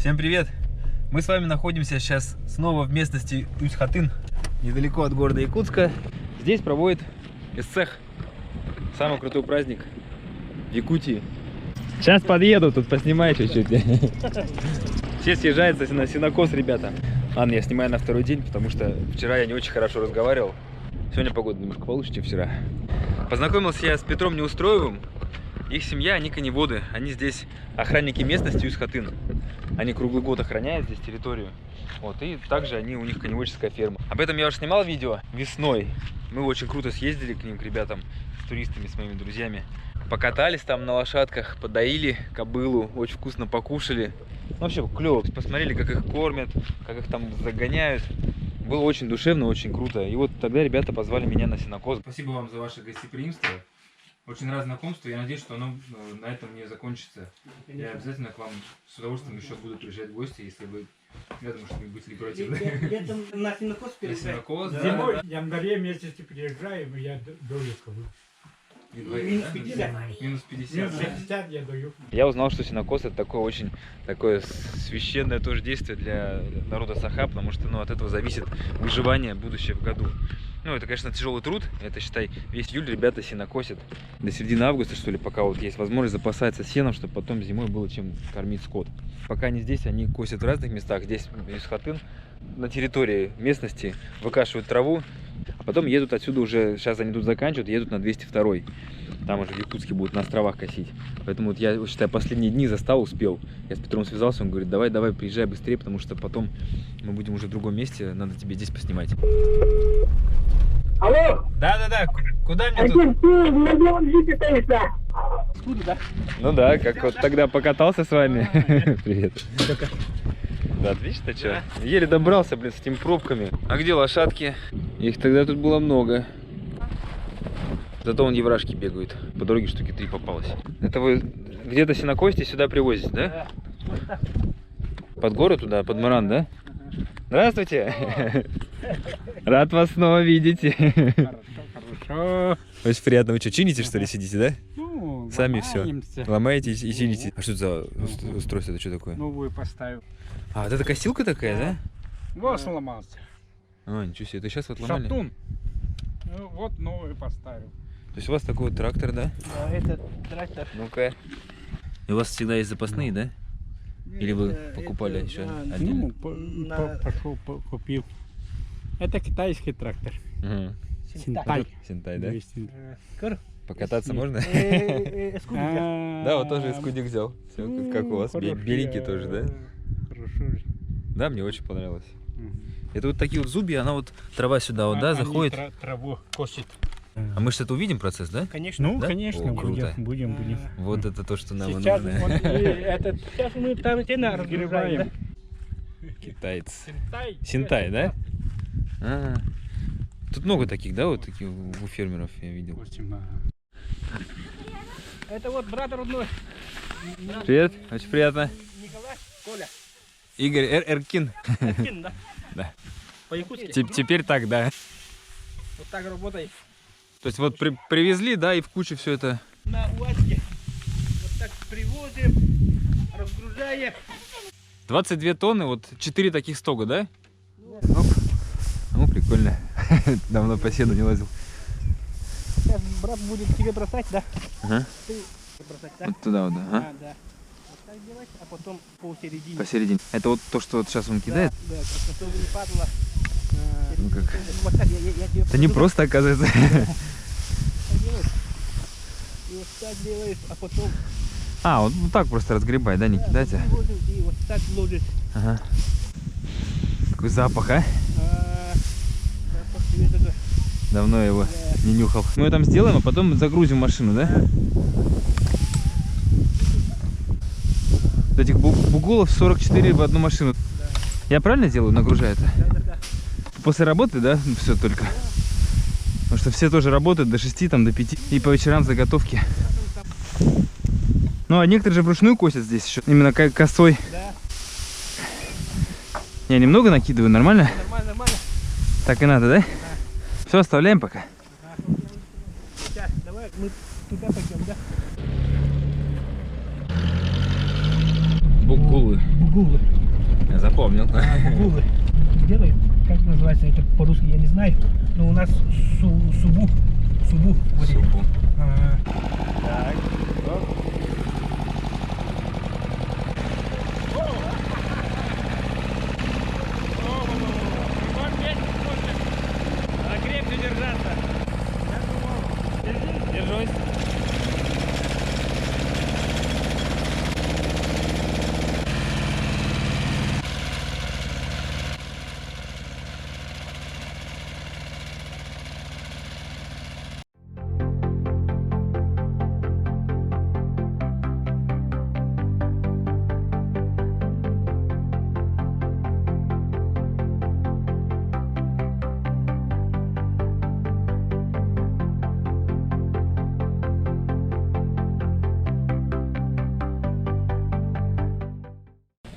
Всем привет! Мы с вами находимся сейчас снова в местности Усть-Хатын, недалеко от города Якутска. Здесь проводит Эсцех, самый крутой праздник в Якутии. Сейчас подъеду, тут поснимаю чуть-чуть. Все съезжаются на сенокос, ребята. Ладно, я снимаю на второй день, потому что вчера я не очень хорошо разговаривал. Сегодня погода немножко получше, чем вчера. Познакомился я с Петром Неустроевым. Их семья, они коневоды. Они здесь охранники местности Усть-Хатын. Они круглый год охраняют здесь территорию. Вот, и также у них коневодческая ферма. Об этом я уже снимал видео весной. Мы очень круто съездили к ним, к ребятам, с туристами, с моими друзьями. Покатались там на лошадках, подоили кобылу, очень вкусно покушали. Ну, вообще клево. Посмотрели, как их кормят, как их там загоняют. Было очень душевно, очень круто. И вот тогда ребята позвали меня на сенокос. Спасибо вам за ваше гостеприимство. Очень рад знакомству. Я надеюсь, что оно на этом не закончится. Я обязательно к вам с удовольствием еще буду приезжать в гости, если вы, я думаю, что вы будете не против. Летом на сенокос приезжаем. Зимой в январе месяце приезжаем, и я даю кого. Минус 50. Минус 50. Минус 60 я даю. Я узнал, что сенокос это такое священное тоже действие для народа Саха, потому что от этого зависит выживание будущее в году. Ну, это, конечно, тяжелый труд. Это, считай, весь июль ребята сенокосят. До середины августа, что ли, пока вот есть возможность запасаться сеном, чтобы потом зимой было чем кормить скот. Пока они здесь, они косят в разных местах. Здесь, Усть-Хатын, на территории местности, выкашивают траву, а потом едут отсюда уже, сейчас они тут заканчивают, едут на 202-й. Там уже в Якутске будут на островах косить. Поэтому вот я, считай, последние дни застал, успел. Я с Петром связался, он говорит, давай, приезжай быстрее, потому что потом мы будем уже в другом месте, надо тебе здесь поснимать. Алло! Да, куда мне тут? Откуда, да? Ну да, как вот тогда покатался с вами. Привет. Да, отлично, что? Еле добрался, блин, с этими пробками. А где лошадки? Их тогда тут было много. Зато вон еврашки бегают. По дороге штуки 3 попалось. Это вы где-то сенокосите сюда привозите, да? Да. Под гору туда, под Маран, да? Здравствуйте! Рад вас снова видеть. Хорошо. Очень приятно. Вы что, чините, что ли, сидите, да? Ну, Сами все ломаемся. ломаете и чините. А что это за устройство? Это что такое? Новую поставил. А, вот это косилка такая, да? Вот сломался. А, ничего себе. Это сейчас вот ломали? Шатун. Ну, вот новую поставил. То есть у вас такой вот трактор, да? Да, это трактор. Ну-ка. И у вас всегда есть запасные, да? Или вы покупали Это, еще да, отдельно? на- Пошел, купил. Это китайский трактор. Ага. Синтай. Синтай, да? 200. Покататься можно? Скудика. Да, вот тоже эскудик взял. Все, как у вас. Беленький тоже, да? Хорошо. Да, мне очень понравилось. Мгм. Это вот такие вот зубья, она вот трава сюда вот, да, Они заходит. Траву косит. А мы что-то увидим процесс, да? Конечно. Ну, Да? конечно, О, круто. будем. Вот это то, что нам и Сейчас нужно. вот этот Сейчас мы там тена разгружаем. разгребаем. Китаец. Синтай. Синтай, да? А, тут много таких, да, вот таких у фермеров я видел. Это вот брат родной. Привет, очень приятно. Николай, Коля. Игорь Эркин. Один, да? Да. По-якутски. Теперь так, да. Вот так работает. То есть вот привезли, да, и в кучу все это. На УАЗке. Вот так привозим, разгружаем. 22 тонны, вот 4 таких стога, да? Оп. Ну, прикольно. Давно по сену не лазил. Сейчас брат будет тебе бросать, да? Ага. Ты бросать, да? Вот туда вот, да. Ага. Да. Вот так делать, а потом посередине. Посередине. Это вот то, что вот сейчас он кидает? Да, просто чтобы не падало. Ну как? Вот так, я тебе Это не покажу, просто, оказывается. как делаешь. И вот так делаешь, а потом А, вот так просто разгребай, да, не кидать, а? привозим и вот так ложишь. Ага. Какой запах, а? Запах свежего. Давно я его не нюхал. Мы там сделаем, а потом загрузим машину, да? Вот этих бугулов 44 в одну машину. Да. Я правильно делаю, нагружаю это? Да. После работы, да? Все только. Потому что все тоже работают до 6, там, до 5. И по вечерам заготовки. Ну, а некоторые же вручную косят здесь еще. Именно косой. Да. Я немного накидываю, нормально? Нормально. Так и надо, да? Все, оставляем пока. Сейчас, давай мы туда пойдем, да? Бугулы. бугулы. Я запомнил. Бугулы делают, как называется это по-русски, я не знаю. Но у нас субу. Субу. Вот это. Супу. Ага. Так. Оп. Крепче держаться. Держусь.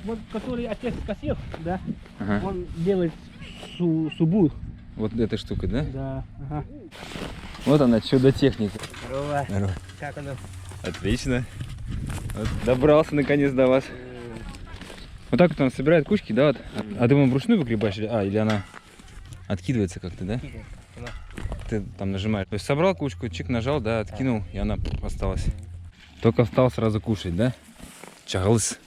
Вот который отец косил, да, Ага. он делает субу. Вот этой штукой, да? Да. Ага. Вот она, чудо-техника. Здорово. Здорово. Как оно? Отлично. Вот добрался наконец до вас. Вот так вот она собирает кучки, да? Вот. А ты его вручную выгребаешь? Или она откидывается как-то, да? Она. Ты там нажимаешь. То есть собрал кучку, чик нажал, да, откинул, и она осталась. Только встал сразу кушать, да? Чагалыс.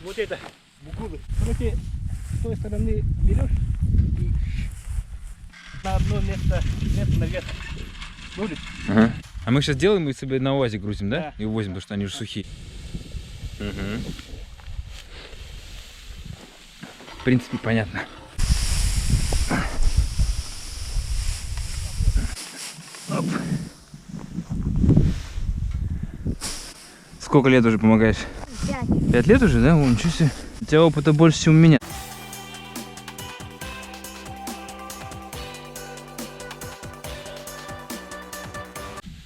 Вот это, бугулы. Короче, с той стороны берешь и на одно место наверх. Будет. Ага. А мы сейчас делаем и себе на УАЗик грузим, да? Да. И увозим, потому что они уже сухие. Угу. В принципе, понятно. Оп. Сколько лет уже помогаешь? 5. 5 лет уже, да? О, ничего себе. У тебя опыта больше, чем у меня.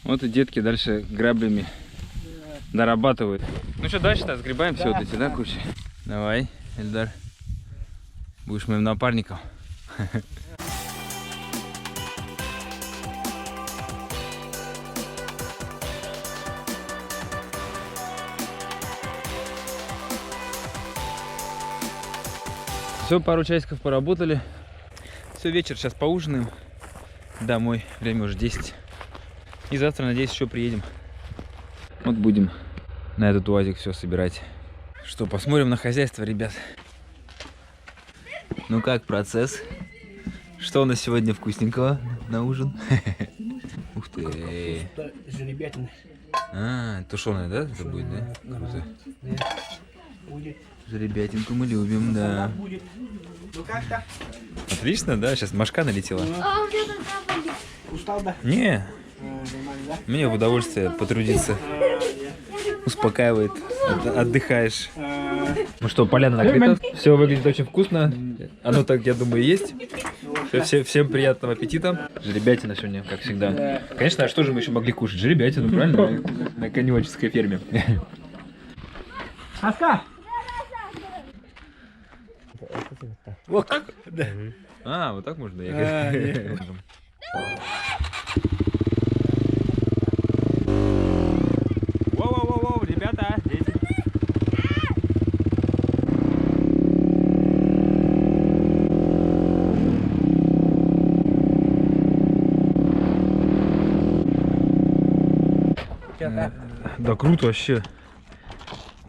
Вот и детки дальше граблями дорабатывают. Ну что, дальше-то сгребаем все вот эти, да, кучи? Давай, Эльдар. Будешь моим напарником. Все, пару часиков поработали. Все, вечер, сейчас поужинаем. Домой, время уже 10. И завтра, надеюсь, еще приедем. Вот будем на этот УАЗик все собирать. Что, посмотрим на хозяйство, ребят. Ну как процесс? Что у нас сегодня вкусненького на ужин? Ух ты. Жеребятина. А, тушеная, да? Это будет, да? Круто. Будет. Жеребятинку мы любим, да. Будет. Ну как-то? Отлично, да? Сейчас мошка налетела. А у меня там были. Устал, да? Не, Нормально, да? мне в удовольствие потрудиться. Успокаивает, отдыхаешь. Ну что, поляна накрыта. Все выглядит очень вкусно. Оно так, я думаю, и есть. Всем приятного аппетита. Жеребятина сегодня, как всегда. Конечно, а что же мы еще могли кушать? Жеребятину, правильно? На коневодческой ферме. Аска! Вот так? Да. А, вот так можно ехать. Воу-воу-воу, ребята, дети. Да круто вообще.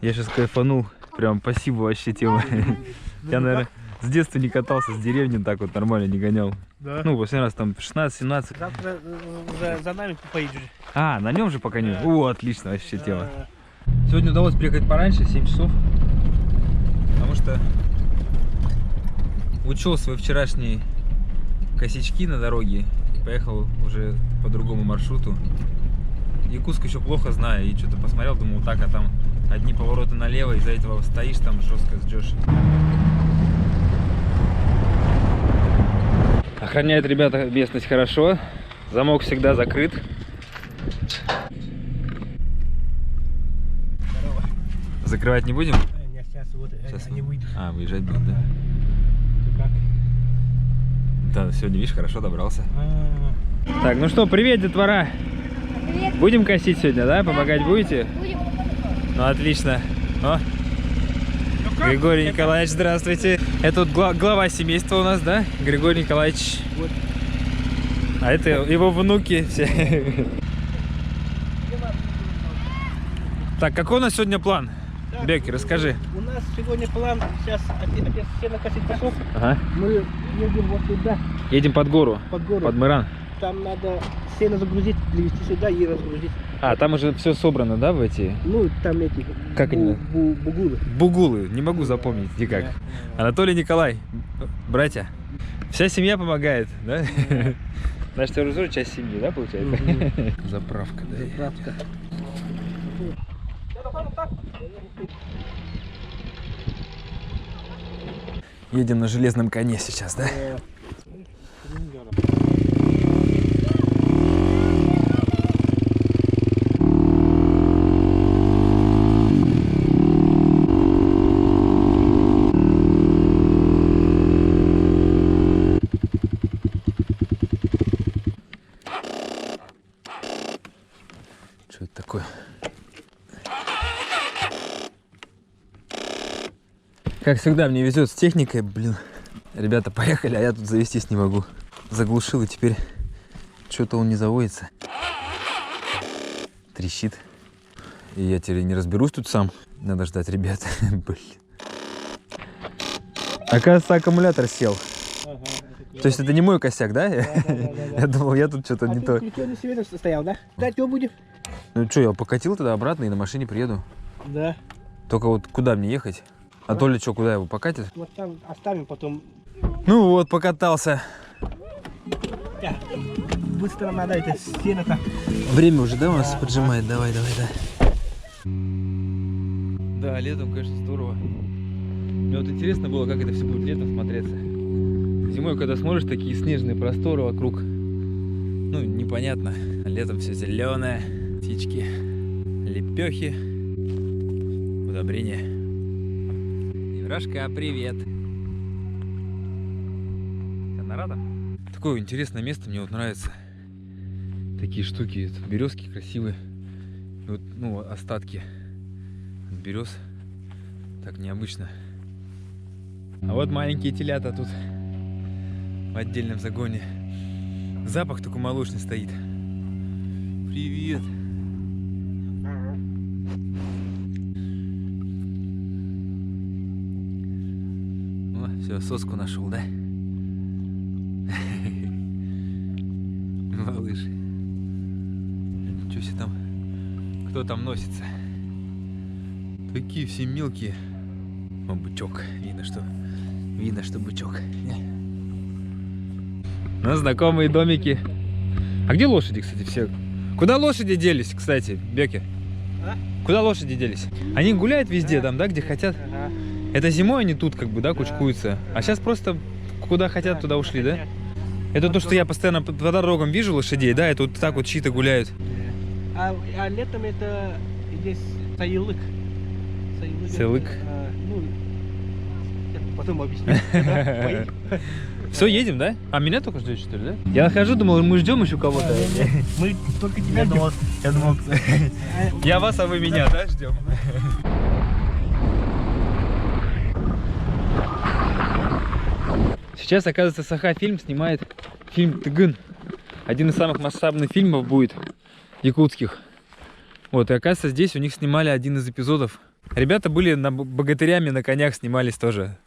Я сейчас кайфанул. Прям спасибо вообще тема. Я, наверное, с детства не катался с деревни, так вот нормально не гонял. Да. Ну, последний раз там 16-17. Завтра за нами поедешь. А, на нем же пока не. О, отлично вообще тема. Сегодня удалось приехать пораньше, 7 часов. Потому что учел свои вчерашние косячки на дороге. И поехал уже по другому маршруту. Якутск еще плохо знаю. И что-то посмотрел, думал, так, а там одни повороты налево. Из-за этого стоишь там жестко ждешь. Охраняют ребята местность хорошо. Замок всегда закрыт. Здорово. Закрывать не будем? Нет, сейчас вот Сейчас они выйдут. А, выезжать будут, да? Ты как? Да, сегодня, видишь, хорошо добрался. Так, ну что, привет, детвора. Привет. Будем косить сегодня, да? Помогать будете? Будем. Ну, отлично. О. Григорий Николаевич, здравствуйте. Это вот глава семейства у нас, да? Григорий Николаевич. Вот. А это его внуки все. Так, какой у нас сегодня план? Так, Беки, расскажи. У нас сегодня план, сейчас опять сено косить пошел. Ага. Мы едем вот туда, Едем под гору, под гору. под Мыран. Там надо сено загрузить, привезти сюда и разгрузить. А, там уже все собрано, да, в эти? Ну, там эти Как они? бугулы. Бугулы, не могу запомнить никак. Да. Анатолий, Николай, братья. Вся семья помогает, да? Наша тоже часть семьи, да, получается? Заправка, да. Заправка. Едем на железном коне сейчас, да? Что это такое? Как всегда, мне везет с техникой, блин. Ребята поехали, а я тут завестись не могу. Заглушил, и теперь что-то он не заводится. Трещит. И я теперь не разберусь тут сам. Надо ждать ребят. Блин. Оказывается, аккумулятор сел. То есть это не мой косяк, да? Я думал, я тут что-то не то. Ты на себе стоял, да? Да, что будет? Ну что, я покатил тогда обратно и на машине приеду. Да. Только вот куда мне ехать? А то ли что, куда его покатит? Вот там оставим потом. Ну вот, покатался. Да. Быстро надо это сено-то. Время уже, да, у нас поджимает? Давай, давай, да. Да, летом, конечно, здорово. Мне вот интересно было, как это все будет летом смотреться. Зимой, когда смотришь, такие снежные просторы вокруг, ну, непонятно. А летом все зеленое, птички, лепехи, удобрения. Еврашка, привет. Рада? Такое интересное место, мне вот нравится. Такие штуки, это березки красивые. И вот, ну, остатки от берез. Так необычно. А вот маленькие телята тут в отдельном загоне. Запах такой молочный стоит. Привет. О, все, соску нашел, да? Малыш. Что себе там? Кто там носится? Такие все мелкие. О, бычок. Видно, что бычок. Ну, знакомые домики. А где лошади, кстати, все? Куда лошади делись, кстати, Беки? А? Куда лошади делись? Они гуляют везде, там, да, где хотят? Ага. Это зимой они тут, как бы, да, кучкуются. А сейчас просто куда хотят, туда ушли, да? Это то, что я постоянно по дорогам вижу лошадей, да, это вот так вот чьи-то гуляют. А летом это здесь саилык. Саилык? Ну, я потом объясню. Поедем. Все, едем, да? А меня только ждете, что ли, да? Я нахожу, думал, мы ждем еще кого-то. Мы только тебя ждем. Я думал, я вас, а вы меня, да, ждем? Сейчас, оказывается, Саха-фильм снимает фильм «Тыгын». Один из самых масштабных фильмов будет якутских. Вот, и оказывается, здесь у них снимали один из эпизодов. Ребята были богатырями на конях, снимались тоже.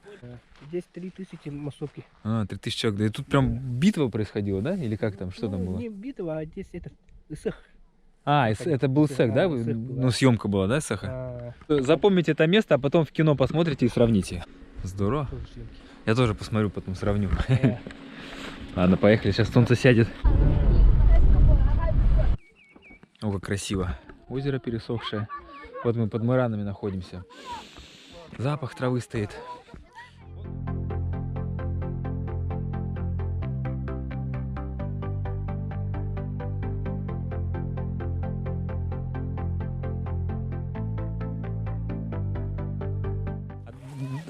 Здесь 3000 массовки. А, 3000 человек. Да и тут прям битва происходила, да? Или как там, что там было? Не битва, а здесь это исых. А, это был Сэх, да? Сэх был, да. Ну, съемка была, да, Саха? Запомните это место, а потом в кино посмотрите и сравните. Здорово. Я тоже посмотрю, потом сравню. Ладно, поехали, сейчас солнце сядет. О, как красиво. Озеро пересохшее. Вот мы под Мыранами находимся. Запах травы стоит.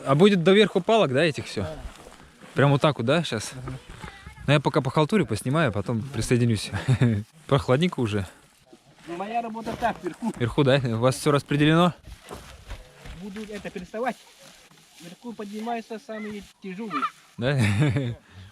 А будет доверху палок, да, этих все? Прям вот так вот, да, сейчас? Ну я пока по халтуре поснимаю, а потом присоединюсь. Прохладненько уже. Моя работа так, вверху. Вверху, да? У вас все распределено? Буду это переставать. Вверху поднимаются самые тяжелые. Да?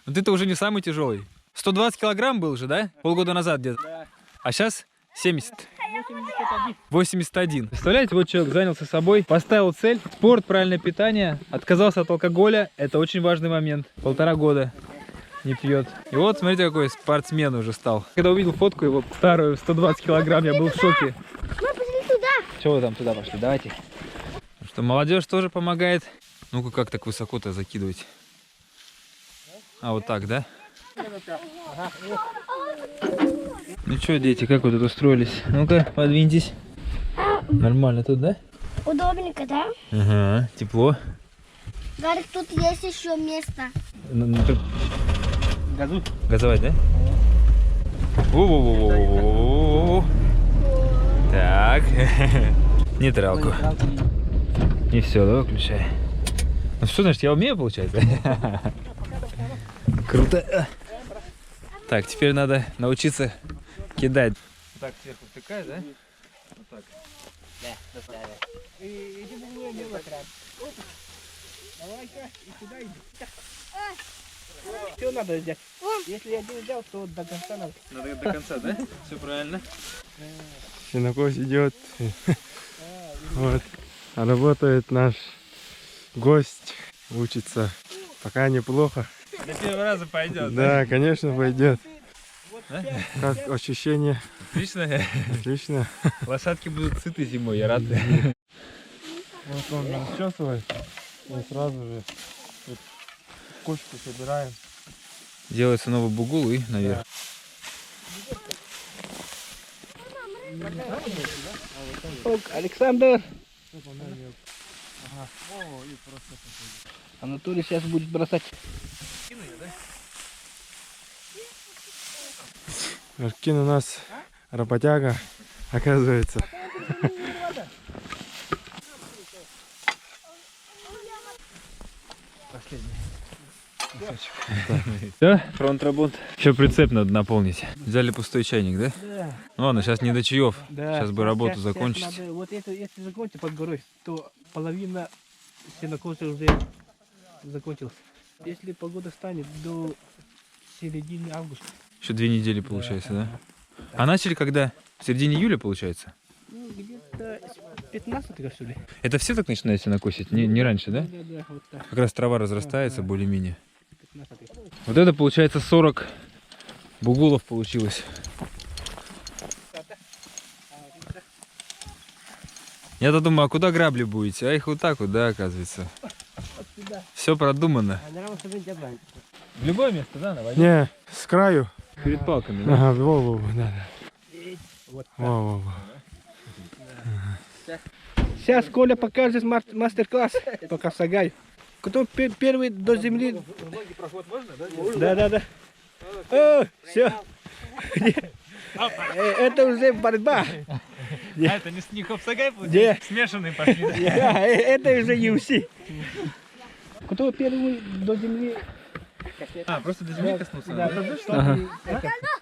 Ну ты-то уже не самый тяжелый. 120 килограмм был же, да? Полгода назад где-то. Да. А сейчас 70. 81. 81. Представляете, вот человек занялся собой, поставил цель, спорт, правильное питание, отказался от алкоголя. Это очень важный момент. 1,5 года не пьет. И вот, смотрите, какой спортсмен уже стал. Когда увидел фотку его старую, 120 килограмм, я был в шоке. Мы пошли туда. Чего вы там туда пошли? Давайте. Что молодежь тоже помогает. Ну-ка, как так высоко-то закидывать? А вот так, да? Ну что, дети, как вы тут устроились? Ну-ка, подвиньтесь. Нормально тут, да? Удобненько, да? Ага, тепло. Гарик, тут есть еще место. Газу. Газовать, да? Во-во-во-во-во-во-во-во. Так. Нейтралку. И все, да, выключай. Ну что, значит, я умею, получается? Круто. Так, теперь надо научиться кидать. Так, сверху втыкай, да? Вот так. Давай-ка, и сюда иди. Все надо взять. Если я один взял, то до конца надо. Надо до конца, да? Все правильно. Сенокос идет. Вот. А работает наш гость. Учится. Пока неплохо. До первого раза пойдет. Да, конечно, пойдет. Да? Как ощущение? Отлично. Отлично. Лошадки будут сыты зимой, я рад. Вот он расчесывает. И сразу же вот кочку собираем. Делается новый бугул и наверх. Александр. Анатолий сейчас будет бросать. Аркин у нас работяга, оказывается. Все, фронт работ. Еще прицеп надо наполнить. Взяли пустой чайник, да? Да. Ну ладно, сейчас не до чаев. Да. Сейчас бы работу Сейчас закончить. надо, вот это, если закончить под горой, то половина сенокоса уже закончилась. Если погода станет до середины августа. Еще 2 недели получается, да? А начали когда? В середине июля получается? Ну, где-то 15-го, что ли. Это все так начинают сенокосить? Не раньше, да? Да, вот так. Как раз трава разрастается более-менее. 15-й. Вот это получается 40 бугулов получилось. Я-то думаю, а куда грабли будете? А их вот так вот, да, оказывается. Все продумано. В любое место, да, на воде? Не, с краю. Перед палками, да? Ага, во-во, да. Вот так. Во-во. Сейчас Коля покажет мастер-класс по косогаю. Кто первый до земли? Да. О, все. Это уже борьба. А это не хоп-сагай получается? Смешанные пошли, да? Это уже UFC. Кто первый до земли? А, просто до земли коснулся? Да,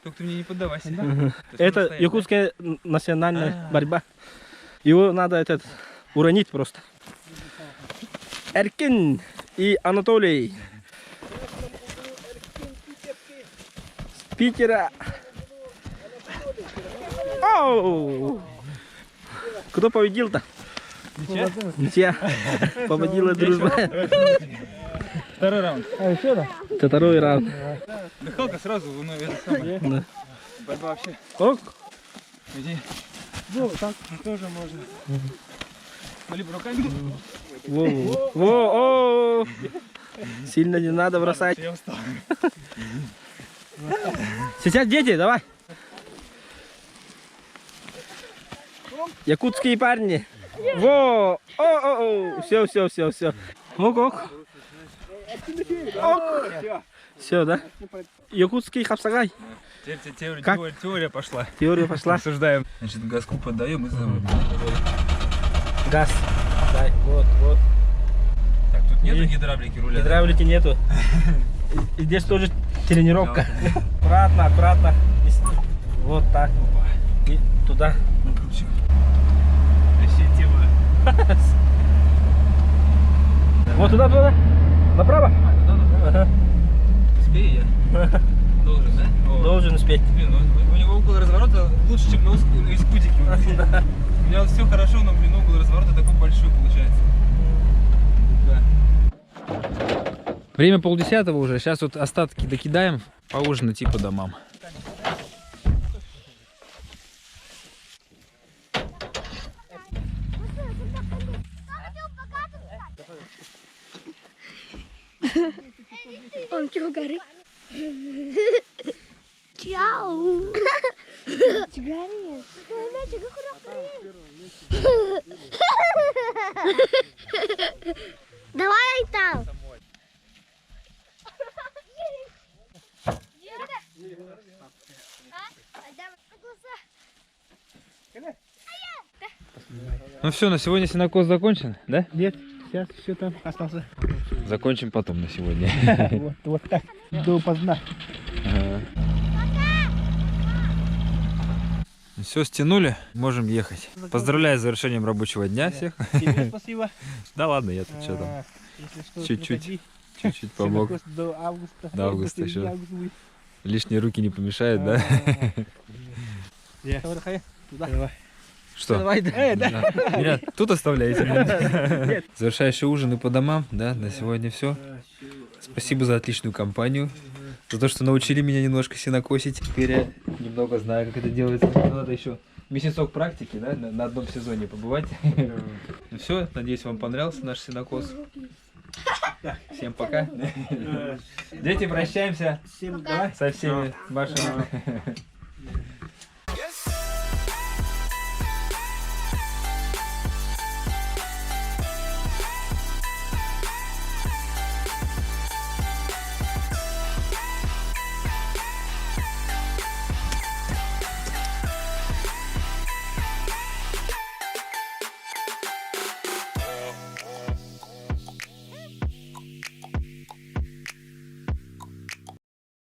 Только ты мне не поддавайся. это якутская национальная борьба. Его надо уронить просто. Эркин и Анатолий. С Питера. Оу! Кто победил-то? Ничья. Победила дружба. Второй раунд. Это второй раунд. Дыхалка сразу, ну это самое. Да. Борьба вообще. Ок. Иди. Ну, так Тоже можно. Либо руками. Во. Сильно не надо бросать. Я устал. Сейчас дети, давай. Якутские парни. Во! О! Все. Ок. Все, да? Якутский хапсагай. Теперь Как? теория пошла. Теория пошла. Обсуждаем. Значит, газку поддаем и заводим. Газ. Дай, вот. Так, тут нету гидравлики руля? Гидравлики нету. И здесь тоже тренировка. Аккуратно, аккуратно. Вот так. И туда. Вообще тема. Вот туда, туда. Направо? Ага. Успею я? Должен, да? Должен успеть. Блин, у него угол разворота лучше, чем на искутике. У меня все хорошо, но, блин, угол разворота такой большой получается. Да. Время 9:30 уже. Сейчас вот остатки докидаем. Поужинать и по домам. Он чего горит? Чао. Чигарит. Давай там. Ну все, на сегодня сенокос закончен, да? Нет, сейчас еще там остался. Закончим потом на сегодня. Вот так. Допоздна. Все, стянули, можем ехать. Поздравляю с завершением рабочего дня всех. Тебе спасибо. Да ладно, я тут что там, Если что, Чуть-чуть. приходи. чуть-чуть помог. Сенокос до августа. До августа Или еще. август будет. Лишние руки не помешают, да? Давай, туда. Давай. Что? Давай, да. Меня тут оставляете? Завершающий ужин и по домам, да, на сегодня все. Спасибо за отличную компанию, за то, что научили меня немножко сенокосить. Теперь я немного знаю, как это делается. Надо еще месяцок практики, да, на одном сезоне побывать. Ну все, надеюсь, вам понравился наш сенокос. Всем пока. Дети, прощаемся Всем давай. со всеми вашими.